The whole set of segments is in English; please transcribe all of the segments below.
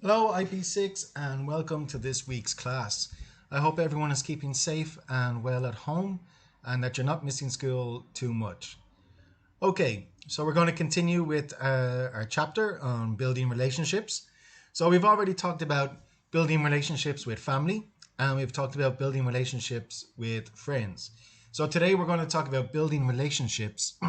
Hello IP6 and welcome to this week's class. I hope everyone is keeping safe and well at home and that you're not missing school too much. Okay, so we're going to continue with our chapter on building relationships. So we've already talked about building relationships with family and we've talked about building relationships with friends. So today we're going to talk about building relationships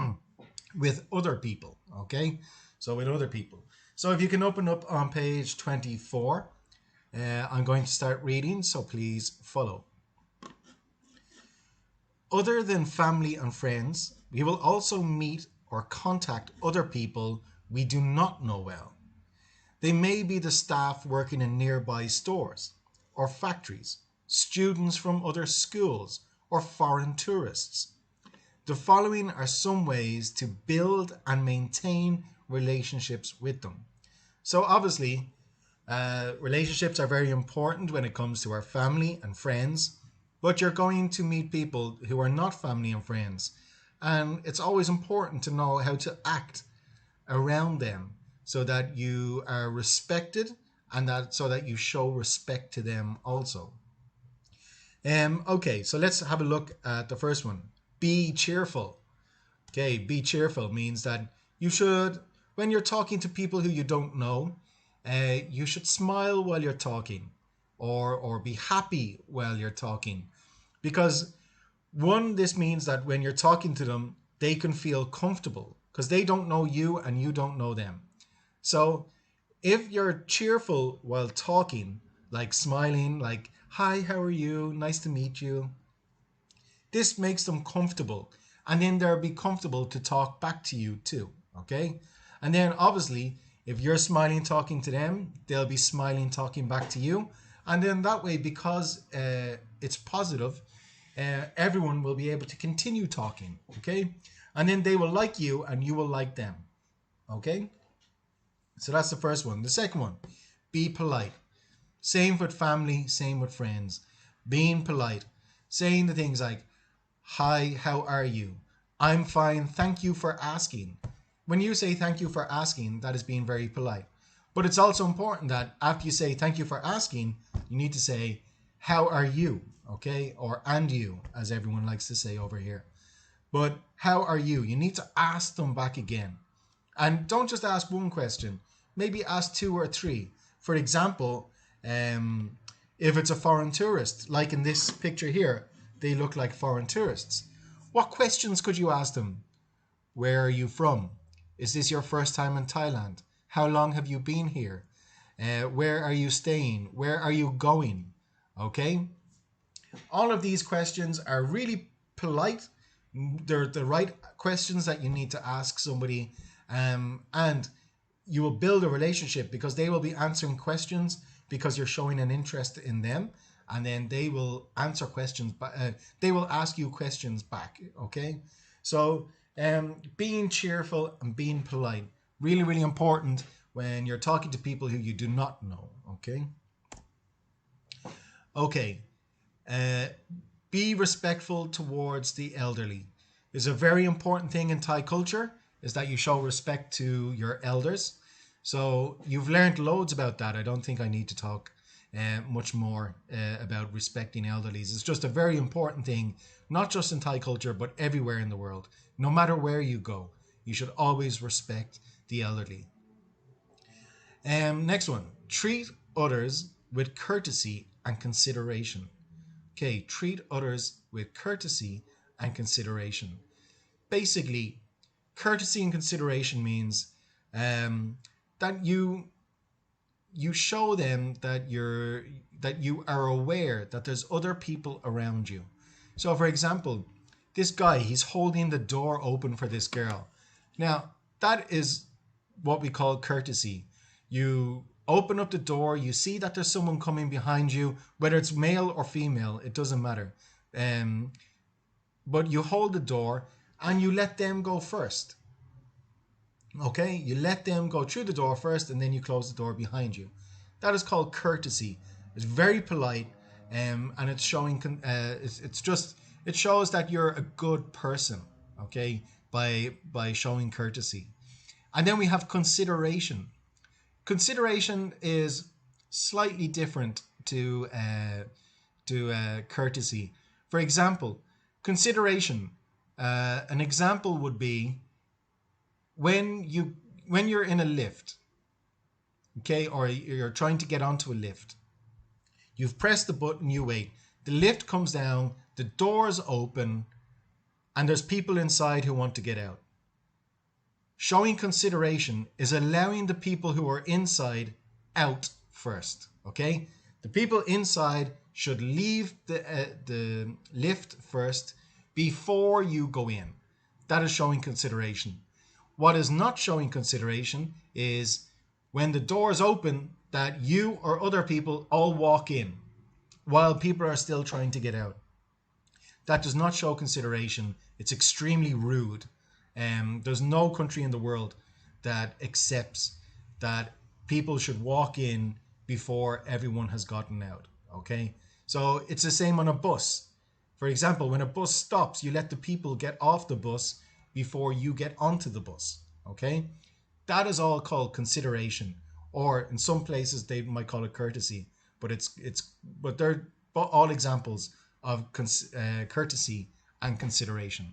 with other people, okay? So with other people. So if you can open up on page 24, I'm going to start reading, so please follow. Other than family and friends, we will also meet or contact other people we do not know well. They may be the staff working in nearby stores or factories, students from other schools, or foreign tourists. The following are some ways to build and maintain relationships with them. So obviously, relationships are very important when it comes to our family and friends, but you're going to meet people who are not family and friends. And it's always important to know how to act around them so that you are respected and so that you show respect to them also. Okay, so let's have a look at the first one. Be cheerful. Okay, be cheerful means that you should, when you're talking to people who you don't know, you should smile while you're talking or be happy while you're talking. Because one, this means that when you're talking to them, they can feel comfortable because they don't know you and you don't know them. So if you're cheerful while talking, like smiling, like, hi, how are you? Nice to meet you. This makes them comfortable. And then they'll be comfortable to talk back to you too, okay? And then obviously, if you're smiling talking to them, they'll be smiling talking back to you. And then that way, because it's positive, everyone will be able to continue talking, okay? And then they will like you and you will like them, okay? So that's the first one. The second one, be polite. Same with family, same with friends. Being polite. Saying the things like, hi, how are you? I'm fine, thank you for asking. When you say thank you for asking, that is being very polite. But it's also important that after you say thank you for asking, you need to say, how are you? Okay? Or and you, as everyone likes to say over here. But how are you? You need to ask them back again. And don't just ask one question. Maybe ask two or three. For example, if it's a foreign tourist, like in this picture here, they look like foreign tourists. What questions could you ask them? Where are you from? Is this your first time in Thailand? How long have you been here? Where are you staying? Where are you going? Okay? All of these questions are really polite. They're the right questions that you need to ask somebody. And you will build a relationship because they will be answering questions because you're showing an interest in them. And then they will answer questions, they will ask you questions back, okay? So being cheerful and being polite, really, really important when you're talking to people who you do not know, okay? Okay, be respectful towards the elderly. It's a very important thing in Thai culture is that you show respect to your elders. So you've learned loads about that. I don't think I need to talk much more about respecting elderlies. It's just a very important thing, not just in Thai culture, but everywhere in the world. No matter where you go, you should always respect the elderly. Next one, treat others with courtesy and consideration. Okay, treat others with courtesy and consideration. Basically, courtesy and consideration means that you show them that you are aware that there's other people around you. So for example, this guy, he's holding the door open for this girl. Now, that is what we call courtesy. You open up the door, you see that there's someone coming behind you, whether it's male or female, it doesn't matter. But you hold the door and you let them go first. Okay, you let them go through the door first and then you close the door behind you. That is called courtesy. It's very polite, and it's showing. It shows that you're a good person. Okay, by showing courtesy, and then we have consideration. Consideration is slightly different to courtesy. For example, consideration. An example would be when you're in a lift, okay, or you're trying to get onto a lift. You've pressed the button, you wait. The lift comes down, the doors open, and there's people inside who want to get out. Showing consideration is allowing the people who are inside out first, okay? The people inside should leave the lift first before you go in. That is showing consideration. What is not showing consideration is when the doors open that you or other people all walk in while people are still trying to get out. That does not show consideration. It's extremely rude. There's no country in the world that accepts that people should walk in before everyone has gotten out, okay? So it's the same on a bus. For example, when a bus stops, you let the people get off the bus before you get onto the bus, okay? That is all called consideration, or in some places they might call it courtesy, but they're all examples of courtesy and consideration.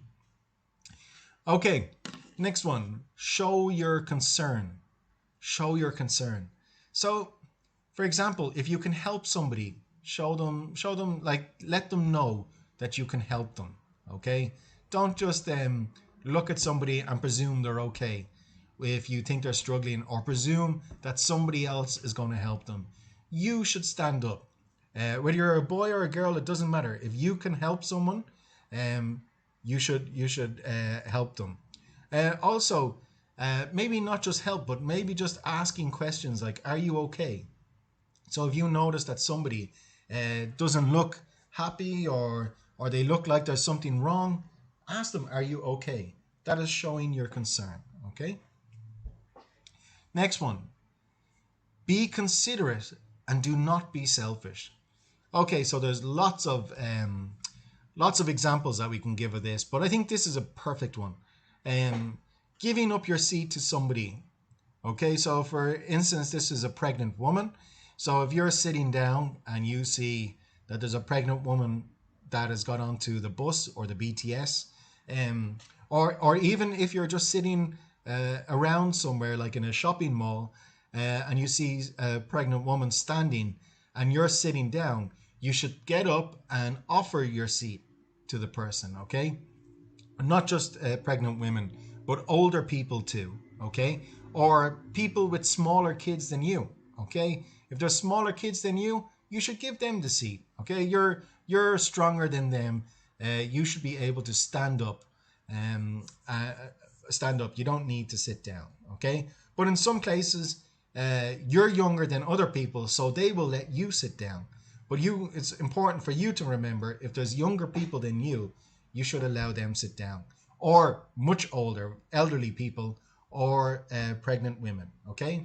Okay, next one, show your concern. Show your concern. So, for example, if you can help somebody, show them, like, let them know that you can help them, okay? Don't just look at somebody and presume they're okay if you think they're struggling, or presume that somebody else is going to help them. You should stand up. Whether you're a boy or a girl, it doesn't matter. If you can help someone, you should help them. Also, maybe not just help, but maybe just asking questions like, are you okay? So if you notice that somebody doesn't look happy, or they look like there's something wrong, ask them, are you okay? That is showing your concern, okay? Next one, be considerate and do not be selfish. Okay, so there's lots of examples that we can give of this, but I think this is a perfect one. Giving up your seat to somebody. Okay, so for instance, this is a pregnant woman. So if you're sitting down and you see that there's a pregnant woman that has got onto the bus or the BTS, or even if you're just sitting around somewhere like in a shopping mall, and you see a pregnant woman standing and you're sitting down, you should get up and offer your seat to the person, okay? Not just pregnant women, but older people too, okay? Or people with smaller kids than you, okay? If there's smaller kids than you, you should give them the seat, okay? You're stronger than them. You should be able to stand up. You don't need to sit down, okay? But in some cases, you're younger than other people, so they will let you sit down. But it's important for you to remember, if there's younger people than you should allow them sit down. Or much older, elderly people, or pregnant women, okay?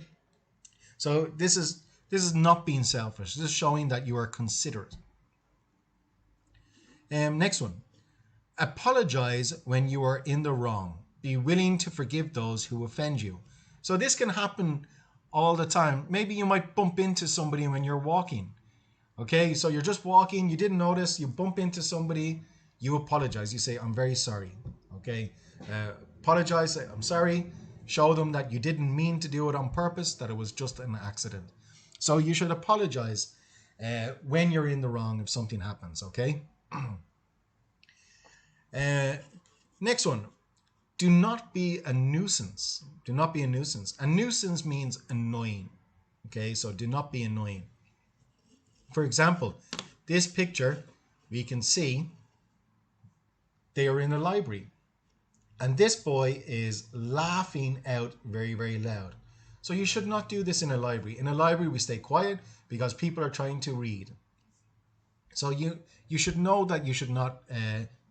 So this is not being selfish. This is showing that you are considerate. Next one, apologize when you are in the wrong. Be willing to forgive those who offend you. So this can happen all the time. Maybe you might bump into somebody when you're walking. Okay, so you're just walking, you didn't notice, you bump into somebody, you apologize. You say, I'm very sorry. Okay, apologize, say, I'm sorry. Show them that you didn't mean to do it on purpose, that it was just an accident. So you should apologize when you're in the wrong if something happens, okay? Next one, do not be a nuisance. Do not be a nuisance. A nuisance means annoying, okay? So do not be annoying. For example, this picture, we can see they are in a library. And this boy is laughing out very, very loud. So you should not do this in a library. In a library, we stay quiet because people are trying to read. So you should know that you should not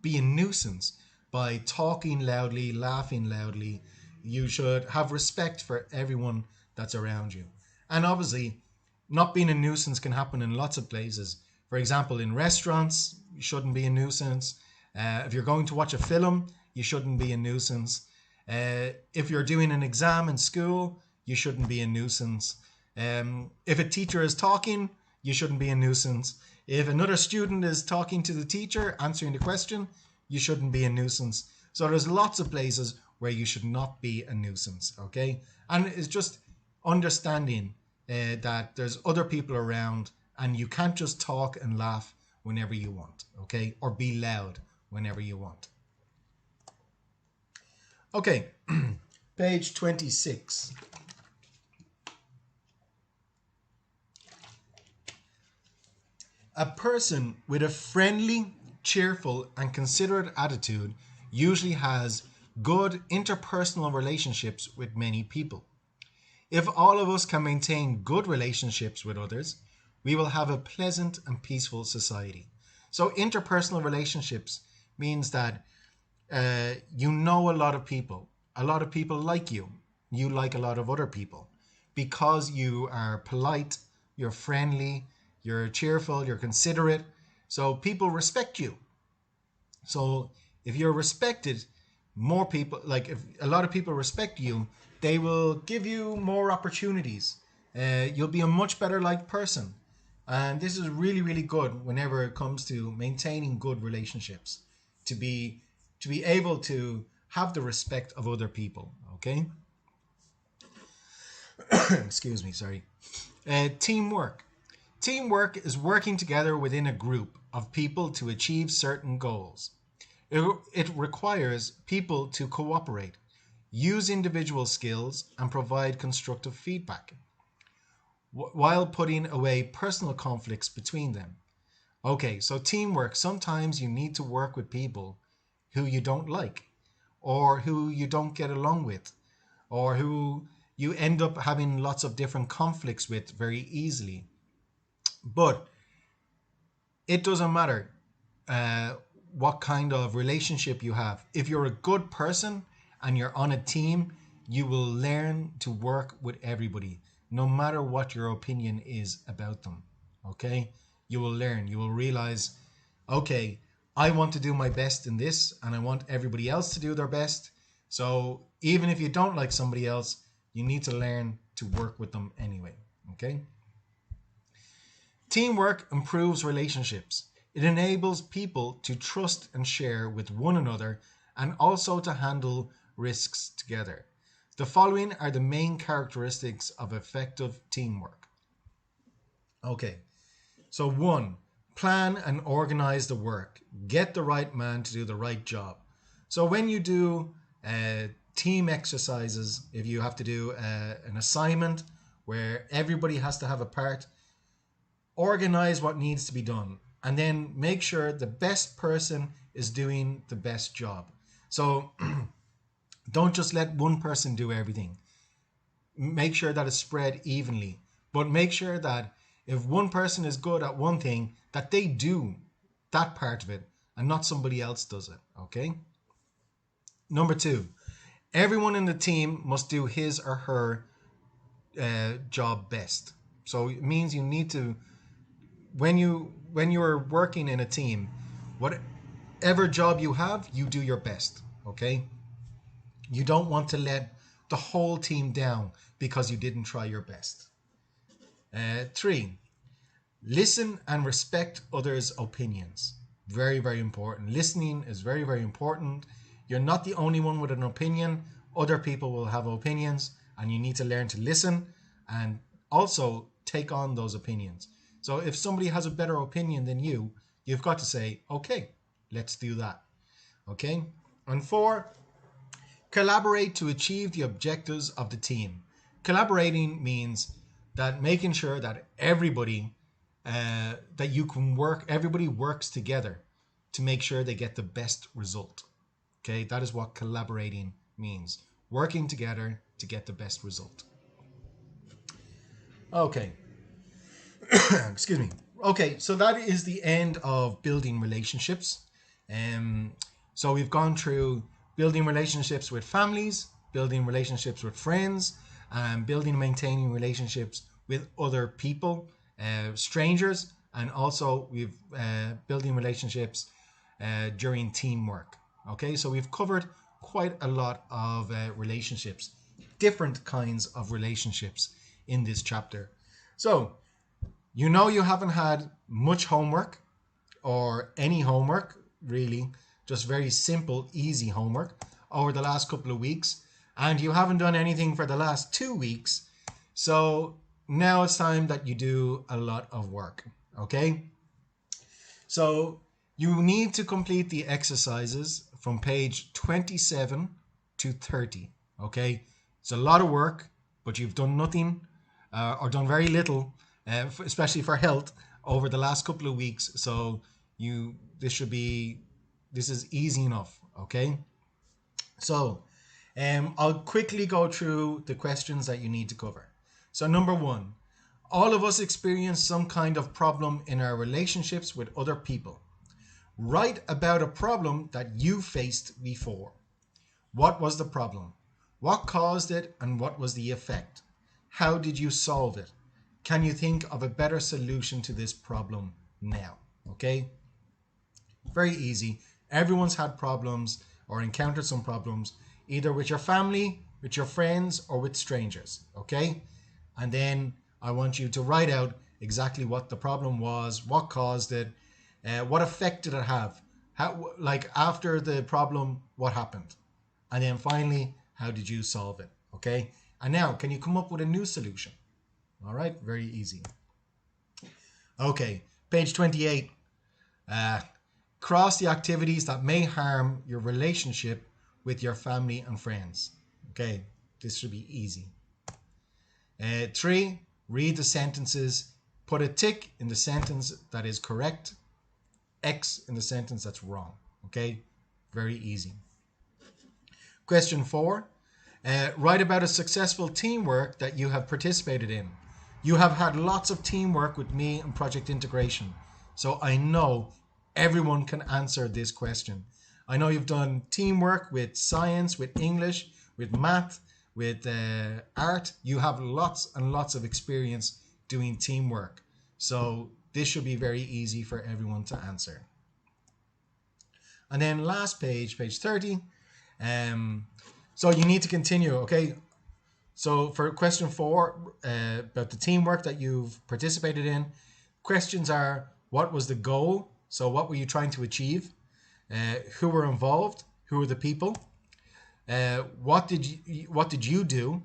be a nuisance by talking loudly, laughing loudly. You should have respect for everyone that's around you. And obviously, not being a nuisance can happen in lots of places. For example, in restaurants, you shouldn't be a nuisance. If you're going to watch a film, you shouldn't be a nuisance. If you're doing an exam in school, you shouldn't be a nuisance. If a teacher is talking, you shouldn't be a nuisance. If another student is talking to the teacher, answering the question, you shouldn't be a nuisance. So there's lots of places where you should not be a nuisance, okay? And it's just understanding that there's other people around and you can't just talk and laugh whenever you want, okay? Or be loud whenever you want. Okay, page 26. A person with a friendly, cheerful, and considerate attitude usually has good interpersonal relationships with many people. If all of us can maintain good relationships with others, we will have a pleasant and peaceful society. So interpersonal relationships means that you know a lot of people. A lot of people like you. You like a lot of other people because you are polite, you're friendly, you're cheerful, you're considerate. So people respect you. So if you're respected, more people, like if a lot of people respect you, they will give you more opportunities. You'll be a much better liked person. And this is really, really good whenever it comes to maintaining good relationships, to be able to have the respect of other people, okay? Excuse me, sorry. Teamwork. Teamwork is working together within a group of people to achieve certain goals. It requires people to cooperate, use individual skills, and provide constructive feedback, while putting away personal conflicts between them. Okay, so teamwork, sometimes you need to work with people who you don't like, or who you don't get along with, or who you end up having lots of different conflicts with very easily. But it doesn't matter what kind of relationship you have. If you're a good person and you're on a team, you will learn to work with everybody, no matter what your opinion is about them, okay? You will learn, you will realize, okay, I want to do my best in this and I want everybody else to do their best. So even if you don't like somebody else, you need to learn to work with them anyway, okay? Teamwork improves relationships. It enables people to trust and share with one another and also to handle risks together. The following are the main characteristics of effective teamwork. Okay, so 1, plan and organize the work. Get the right man to do the right job. So when you do team exercises, if you have to do an assignment where everybody has to have a part, organize what needs to be done and then make sure the best person is doing the best job. So don't just let one person do everything. Make sure that it's spread evenly, but make sure that if one person is good at one thing, that they do that part of it and not somebody else does it, okay? Number 2, everyone in the team must do his or her job best. So it means you need to, when you're working in a team, whatever job you have, you do your best, okay? You don't want to let the whole team down because you didn't try your best. 3, listen and respect others' opinions. Very, very important. Listening is very, very important. You're not the only one with an opinion. Other people will have opinions and you need to learn to listen and also take on those opinions. So if somebody has a better opinion than you, you've got to say, okay, let's do that. Okay? And 4, collaborate to achieve the objectives of the team. Collaborating means that making sure that everybody everybody works together to make sure they get the best result. Okay, that is what collaborating means. Working together to get the best result. Okay. Excuse me. Okay, so that is the end of building relationships. So we've gone through building relationships with families, building relationships with friends, and building and maintaining relationships with other people, strangers, and also we've building relationships during teamwork. Okay, so we've covered quite a lot of relationships, different kinds of relationships in this chapter. So, you know you haven't had much homework or any homework, really, just very simple, easy homework over the last couple of weeks. And you haven't done anything for the last 2 weeks. So now it's time that you do a lot of work, okay? So you need to complete the exercises from page 27 to 30, okay? It's a lot of work, but you've done nothing or done very little, especially for health, over the last couple of weeks. So this is easy enough, okay? So I'll quickly go through the questions that you need to cover. So number 1, all of us experience some kind of problem in our relationships with other people. Write about a problem that you faced before. What was the problem? What caused it and what was the effect? How did you solve it? Can you think of a better solution to this problem now? Okay? Very easy. Everyone's had problems or encountered some problems, either with your family, with your friends, or with strangers, okay? And then I want you to write out exactly what the problem was, what caused it, what effect did it have, how, like after the problem, what happened? And then finally, how did you solve it, okay? And now, can you come up with a new solution? All right, very easy. Okay, page 28. Cross the activities that may harm your relationship with your family and friends. Okay, this should be easy. 3, read the sentences. Put a tick in the sentence that is correct, X in the sentence that's wrong. Okay, very easy. Question 4, write about a successful teamwork that you have participated in. You have had lots of teamwork with me in project integration, so I know everyone can answer this question. I know you've done teamwork with science, with English, with math, with art. You have lots and lots of experience doing teamwork. So this should be very easy for everyone to answer. And then last page, page 30. So you need to continue, okay? So for question 4, about the teamwork that you've participated in, questions are, what was the goal? So what were you trying to achieve? Who were involved? Who were the people? What did you do?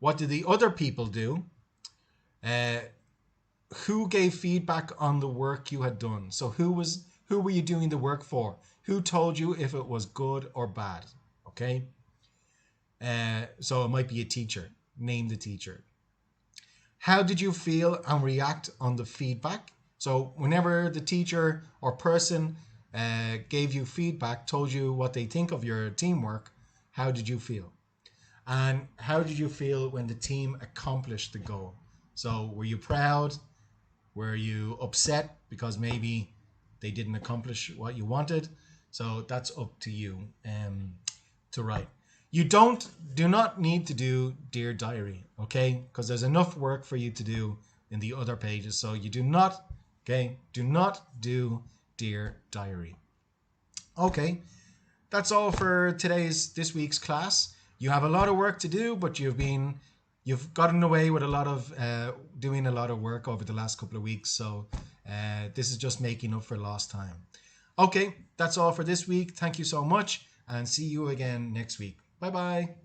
What did the other people do? Who gave feedback on the work you had done? So who were you doing the work for? Who told you if it was good or bad? Okay. So it might be a teacher. Name the teacher. How did you feel and react on the feedback? So whenever the teacher or person gave you feedback, told you what they think of your teamwork, how did you feel? And how did you feel when the team accomplished the goal? So were you proud? Were you upset because maybe they didn't accomplish what you wanted? So that's up to you to write. You do not need to do Dear Diary, okay? Because there's enough work for you to do in the other pages. So you do not do Dear Diary. Okay, that's all for this week's class. You have a lot of work to do, but you've gotten away with a lot of doing a lot of work over the last couple of weeks. So this is just making up for lost time. Okay, that's all for this week. Thank you so much, and see you again next week. Bye-bye.